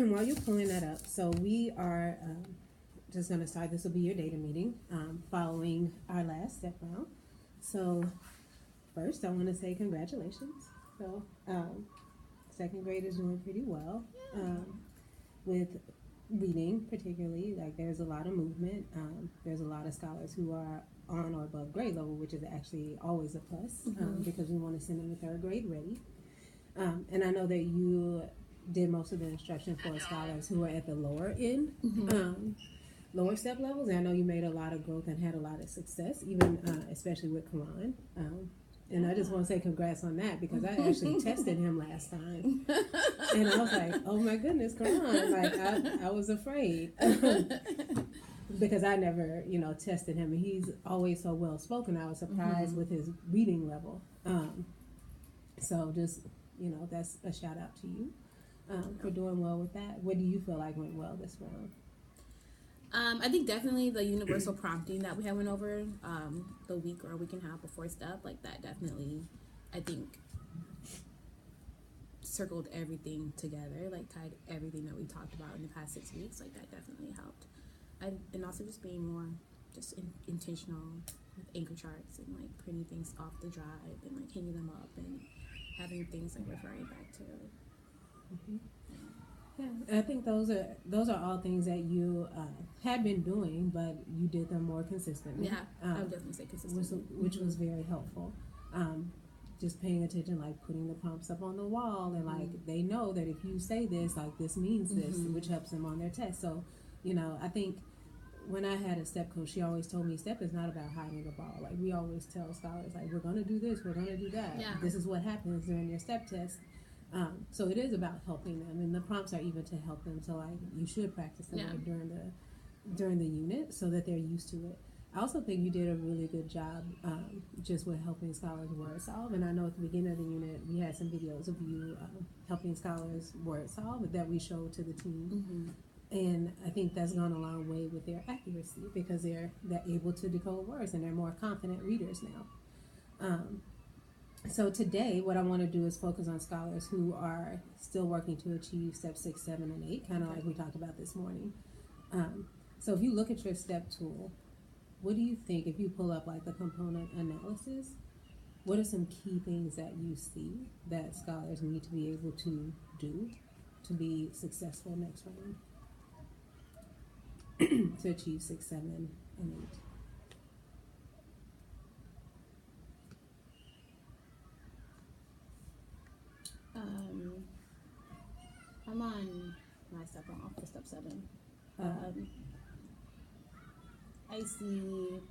while you're pulling that up, so we are just going to start. This will be your data meeting following our last step round. So first, I want to say congratulations. So second grade is doing pretty well with reading, particularly. Like there's a lot of movement. There's a lot of scholars who are on or above grade level, which is actually always a plus because we want to send them to third grade ready. And I know that you did most of the instruction for scholars who are at the lower end, lower step levels. And I know you made a lot of growth and had a lot of success, even especially with Karan. And I just want to say congrats on that because I actually tested him last time. And I was like, oh my goodness, Karan. Like, I was afraid. Because I never, tested him. And he's always so well spoken. I was surprised with his reading level. So just, that's a shout out to you for doing well with that. What do you feel like went well this round? I think definitely the universal prompting that we had went over the week or a week and a half before step, like that definitely, I think, circled everything together, like tied everything that we talked about in the past 6 weeks, like that definitely helped. And also just being more just intentional with anchor charts and like printing things off the drive and like hanging them up and having things like referring back to. Yeah, I think those are all things that you had been doing, but you did them more consistently. Yeah, I would definitely say consistently, which was very helpful. Just paying attention, like putting the prompts up on the wall, and like they know that if you say this, like this means this, which helps them on their test. So, I think when I had a step coach, she always told me step is not about hiding the ball. Like we always tell scholars, like we're gonna do this, we're gonna do that. Yeah. This is what happens during your step test. So it is about helping them, and the prompts are even to help them. So like you should practice them like during the unit so that they're used to it. I also think you did a really good job just with helping scholars word solve. And I know at the beginning of the unit we had some videos of you helping scholars word solve that we showed to the team. And I think that's gone a long way with their accuracy because they're able to decode words and they're more confident readers now. So today, what I want to do is focus on scholars who are still working to achieve step 6, 7, and 8, kind of like we talked about this morning. So if you look at your step tool, what do you think, if you pull up like the component analysis, what are some key things that you see that scholars need to be able to do to be successful next round? To achieve 6, 7, and 8. I'm on my step wrong for step 7. I see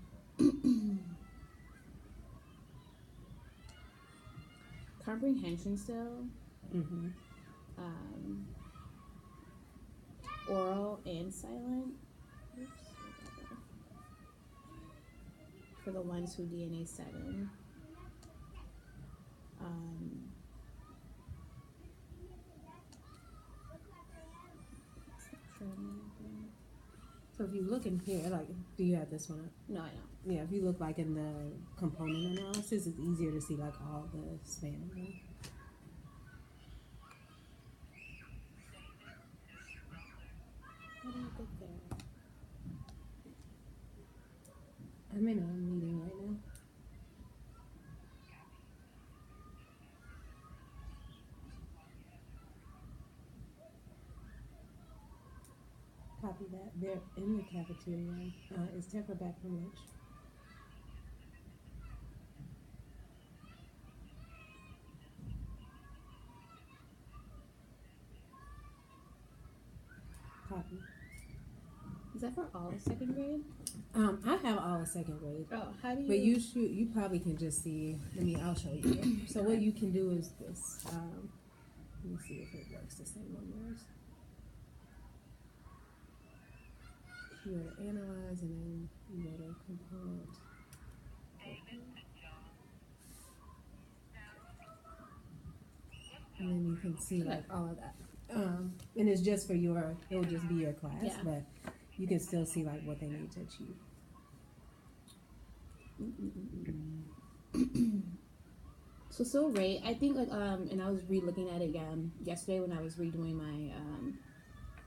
comprehension still, oral and silent. For the ones who DNA 7. So if you look in here, like, do you have this one up? No, I don't. Yeah, if you look like in the component analysis, it's easier to see like all the span of them. How do you get there? I'm in a meeting right now. Copy that. They're in the cafeteria. Is Tepper back from lunch? Copy. Is that for all of second grade? I have all of second grade. Oh, how do you? But you probably can just see. I'll show you. So what you can do is this. Let me see if it works the same on yours. You go to analyze and then you go to component. And then you can see like all of that. And it's just for it'll just be your class, but you can still see like what they need to achieve. So still rate. I think like and I was re-looking at it again yesterday when I was redoing my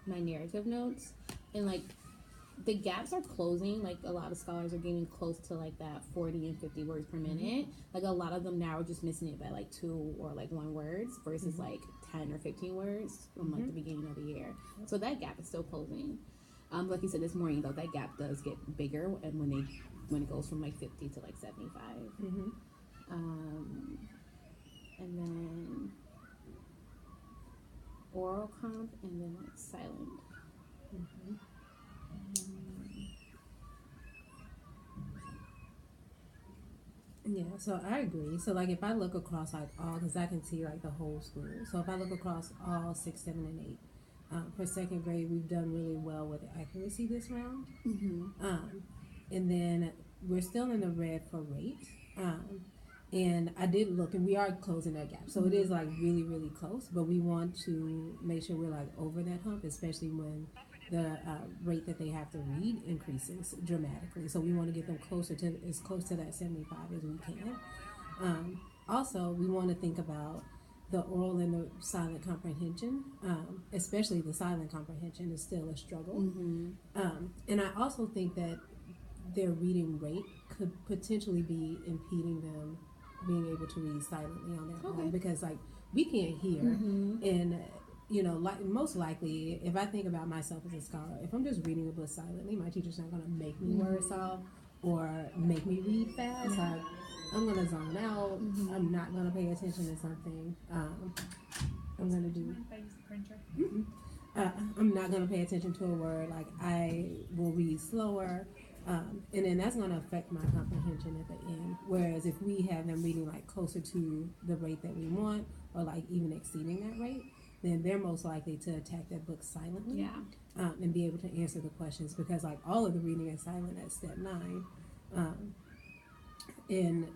my narrative notes, and like the gaps are closing. Like a lot of scholars are getting close to like that 40 and 50 words per minute. Like a lot of them now are just missing it by like 2 or like 1 words versus like 10 or 15 words from like the beginning of the year. So that gap is still closing. Like you said this morning though, that gap does get bigger and when it goes from like 50 to like 75. And then oral comp and then like silent. Yeah, so I agree. So like if I look across like all, because I can see like the whole school. So if I look across all 6, 7, and 8, for second grade we've done really well with accuracy this round. And then we're still in the red for rate. And I did look, and we are closing that gap. So it is like really, really close. But we want to make sure we're like over that hump, especially when the rate that they have to read increases dramatically. So we want to get them as close to that 75 as we can. Also, we want to think about the oral and the silent comprehension, especially the silent comprehension is still a struggle. And I also think that their reading rate could potentially be impeding them being able to read silently on their own, because like we can't hear. And you know, like most likely if I think about myself as a scholar, if I'm just reading a book silently, my teacher's not going to make me word solve or make me read fast. Like I'm going to zone out. I'm not going to pay attention to something. I'm going to do I'm not going to pay attention to a word. Like I will read slower. And then that's going to affect my comprehension at the end. Whereas if we have them reading like closer to the rate that we want, or like even exceeding that rate, then they're most likely to attack that book silently, and be able to answer the questions, because like all of the reading is silent at step 9. And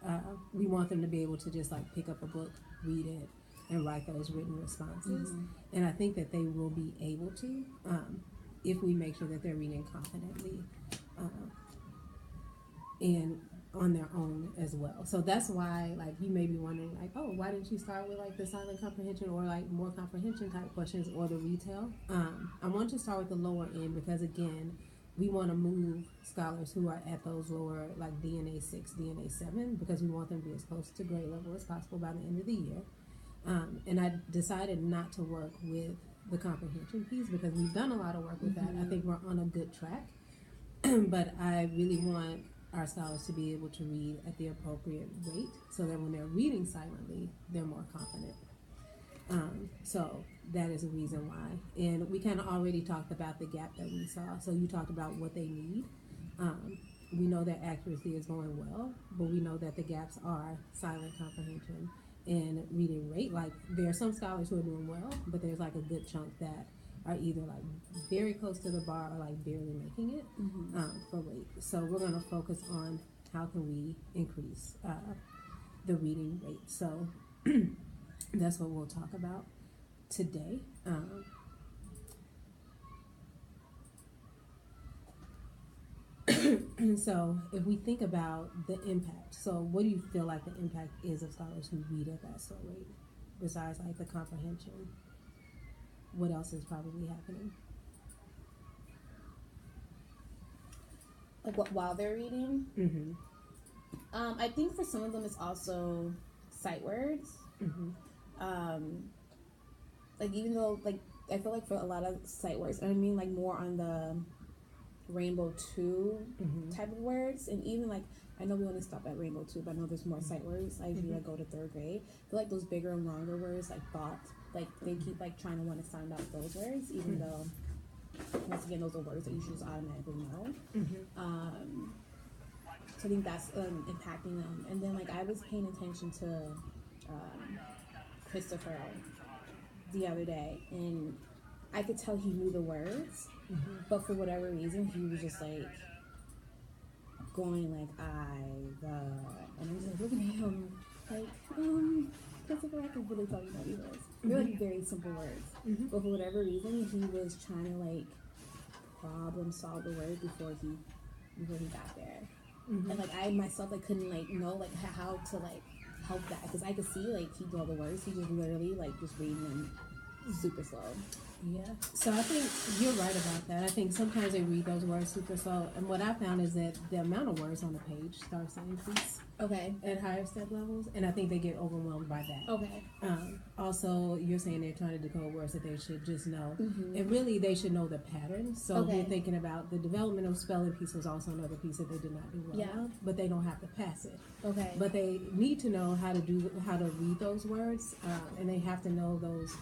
we want them to be able to just like pick up a book, read it, and write those written responses. And I think that they will be able to, if we make sure that they're reading confidently. And on their own as well. So that's why, like, you may be wondering, like, oh, why didn't you start with like the silent comprehension or like more comprehension type questions or the retail? I want to start with the lower end because again, we want to move scholars who are at those lower, like DNA 6, DNA 7, because we want them to be as close to grade level as possible by the end of the year. And I decided not to work with the comprehension piece because we've done a lot of work with that. I think we're on a good track. But I really want our scholars to be able to read at the appropriate rate so that when they're reading silently, they're more confident. So that is a reason why. And we kind of already talked about the gap that we saw. So you talked about what they need. We know that accuracy is going well, but we know that the gaps are silent comprehension and reading rate. Like there are some scholars who are doing well, but there's like a good chunk that are either like very close to the bar or like barely making it for rate. So we're going to focus on how can we increase the reading rate. So that's what we'll talk about today. So if we think about the impact, so what do you feel like the impact is of scholars who read at that slow rate besides like the comprehension? What else is probably happening? Like what while they're reading? I think for some of them it's also sight words. Like even though like I feel like for a lot of sight words, I mean like more on the Rainbow 2 type of words, and even like I know we only stop at Rainbow 2, but I know there's more sight words as you like go to 3rd grade. I feel like those bigger and longer words like thought, like they keep like trying to want to sound out those words, even though once again those are words that you should just automatically know. So I think that's impacting them. And then like I was paying attention to Christopher the other day, and I could tell he knew the words, but for whatever reason he was just like going like and I'm just like looking at him like Christopher, I can really tell you know these words. They're like very simple words, but for whatever reason he was trying to like problem solve the word before he got there. And like I myself like couldn't like know like how to like help that, because I could see like he knew all the words, he just literally like just reading them super slow. Yeah. So I think you're right about that. I think sometimes they read those words super slow, and what I found is that the amount of words on the page starts to increase Okay. at higher step levels, and I think they get overwhelmed by that. Okay. Also, you're saying they're trying to decode words that they should just know, Mm-hmm. and really they should know the pattern. So Okay. we're thinking about the developmental spelling piece was also another piece that they did not do well Yeah. on, but they don't have to pass it. Okay. But they need to know how to read those words, and they have to know those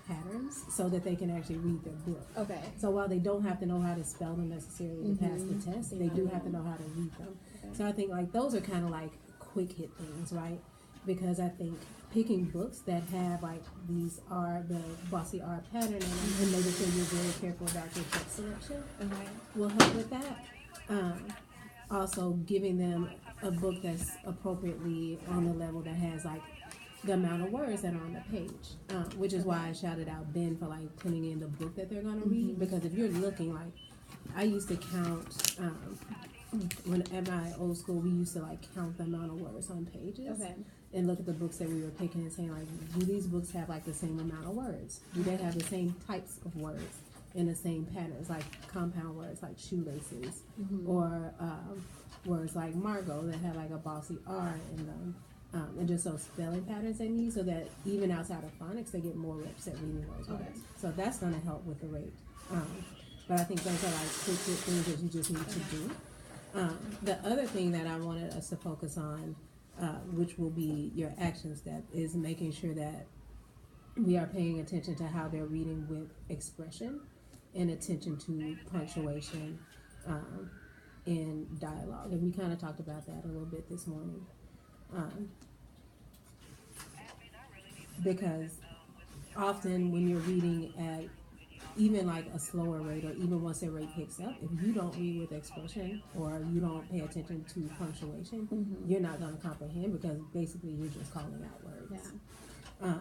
patterns so that they can actually read their book. Okay. So while they don't have to know how to spell them necessarily to pass the test, they do have to know how to read them. Okay. So I think like those are kind of like quick hit things, right? Because I think picking books that have like these are the bossy R pattern in them and making sure you're very careful about your text selection Okay. will help with that. Also giving them a book that's appropriately on the level that has like the amount of words that are on the page, which is why I shouted out Ben for like putting in the book that they're going to read. Because if you're looking like, I used to count when at my old school we used to like count the amount of words on pages. Okay. And look at the books that we were picking and saying like, do these books have like the same amount of words? Do they have the same types of words in the same patterns, like compound words like shoelaces, or words like Margot that have like a bossy R in them, and just those spelling patterns they need, so that even outside of phonics they get more reps at reading those words. So that's going to help with the rate. But I think those are like quick things that you just need to do. The other thing that I wanted us to focus on, which will be your action step, is making sure that we are paying attention to how they're reading with expression and attention to punctuation and dialogue. And we kind of talked about that a little bit this morning. Because often when you're reading at even like a slower rate, or even once their rate picks up, if you don't read with expression or you don't pay attention to punctuation, you're not going to comprehend, because basically you're just calling out words. Yeah.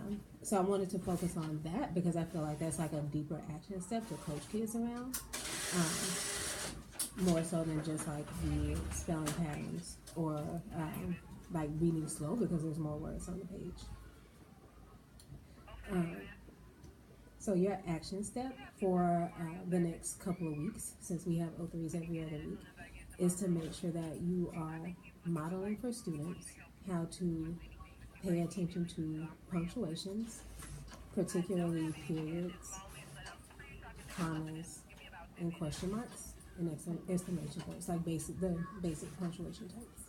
So I wanted to focus on that because I feel like that's like a deeper action step to coach kids around, more so than just like the spelling patterns or like reading slow because there's more words on the page. So your action step for the next couple of weeks, since we have O3s every other week, is to make sure that you are modeling for students how to pay attention to punctuations, particularly periods, commas, and question marks, and exclamation points, like the basic punctuation types.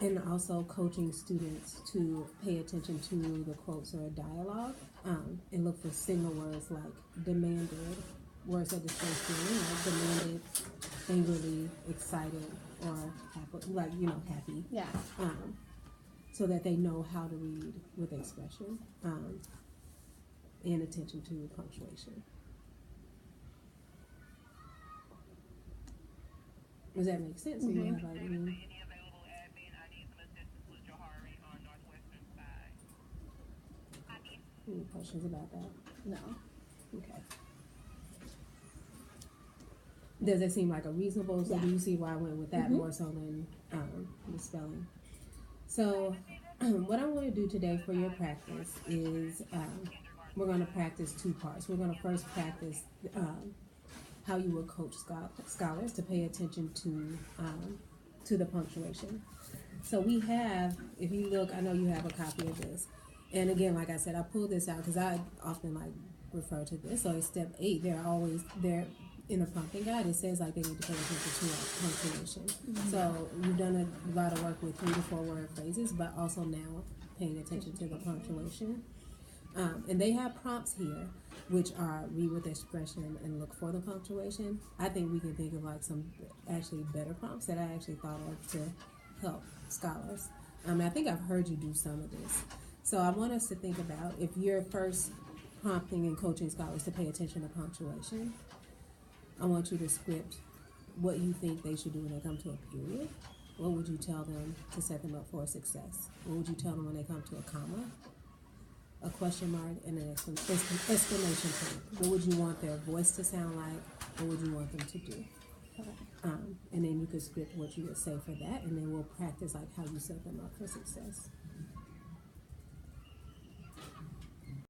And also coaching students to pay attention to the quotes or dialogue, and look for signal words like demanded, words that display feeling, like demanded, angrily, excited, or happy, like, happy. Yeah. So that they know how to read with expression, and attention to punctuation. Does that make sense? Mm-hmm. Do you have like any questions about that? No. Okay. Does it seem like a reasonable? So Yeah. do you see why I went with that more so than the spelling? So what I want to do today for your practice is we're going to practice two parts. We're going to first practice how you will coach scholars to pay attention to the punctuation. So we have, if you look, I know you have a copy of this. And again, like I said, I pulled this out because I often like refer to this. So it's step 8. They're in the prompting guide. It says like they need to pay attention to punctuation. So you've done a lot of work with 3 to 4 word phrases, but also now paying attention to the punctuation. And they have prompts here, which are read with expression and look for the punctuation. I think we can think of like some actually better prompts that I actually thought of to help scholars. I think I've heard you do some of this. So I want us to think about, if you're first prompting and coaching scholars to pay attention to punctuation, I want you to script what you think they should do when they come to a period. What would you tell them to set them up for success? What would you tell them when they come to a comma, a question mark, and an exclamation point? What would you want their voice to sound like? What would you want them to do? And then you could script what you would say for that, and then we'll practice like how you set them up for success.